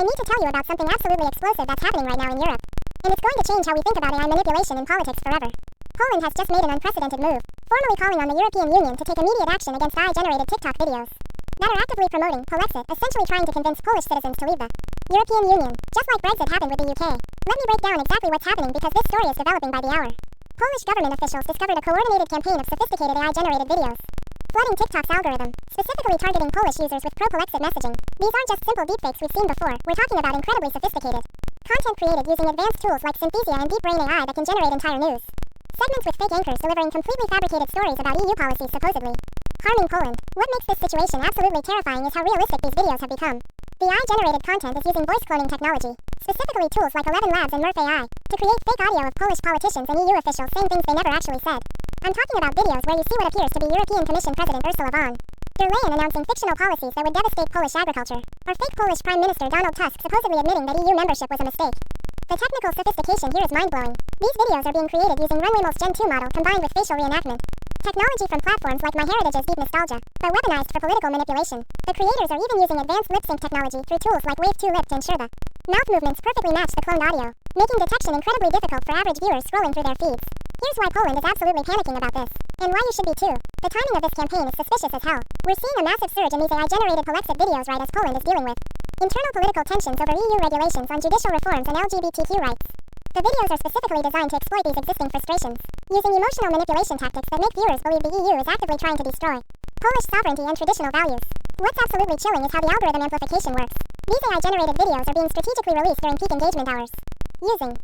need to tell you about something absolutely explosive that's happening right now in Europe. And it's going to change how we think about AI manipulation in politics forever. Poland has just made an unprecedented move, formally calling on the European Union to take immediate action against AI-generated TikTok videos that are actively promoting Polexit, essentially trying to convince Polish citizens to leave the European Union, just like Brexit happened with the UK. Let me break down exactly what's happening because this story is developing by the hour. Polish government officials discovered a coordinated campaign of sophisticated AI-generated videos flooding TikTok's algorithm, specifically targeting Polish users with pro-Polexit messaging. These aren't just simple deepfakes we've seen before, we're talking about incredibly sophisticated content created using advanced tools like Synthesia and Deep Brain AI that can generate entire news segments with fake anchors delivering completely fabricated stories about EU policies supposedly harming Poland. What makes this situation absolutely terrifying is how realistic these videos have become. The AI-generated content is using voice cloning technology, specifically tools like 11 Labs and Murph AI, to create fake audio of Polish politicians and EU officials saying things they never actually said. I'm talking about videos where you see what appears to be European Commission President Ursula von der Leyen announcing fictional policies that would devastate Polish agriculture, or fake Polish Prime Minister Donald Tusk supposedly admitting that EU membership was a mistake. The technical sophistication here is mind-blowing. These videos are being created using Runwaymo's Gen 2 model combined with facial reenactment technology from platforms like MyHeritage's Deep Nostalgia, but weaponized for political manipulation. The creators are even using advanced lip-sync technology through tools like Wave 2 Lip to ensure the mouth movements perfectly match the cloned audio, making detection incredibly difficult for average viewers scrolling through their feeds. Here's why Poland is absolutely panicking about this, and why you should be too. The timing of this campaign is suspicious as hell. We're seeing a massive surge in these AI-generated Polexit videos right as Poland is dealing with internal political tensions over EU regulations on judicial reforms and LGBTQ rights. The videos are specifically designed to exploit these existing frustrations, using emotional manipulation tactics that make viewers believe the EU is actively trying to destroy Polish sovereignty and traditional values. What's absolutely chilling is how the algorithm amplification works. These AI-generated videos are being strategically released during peak engagement hours, using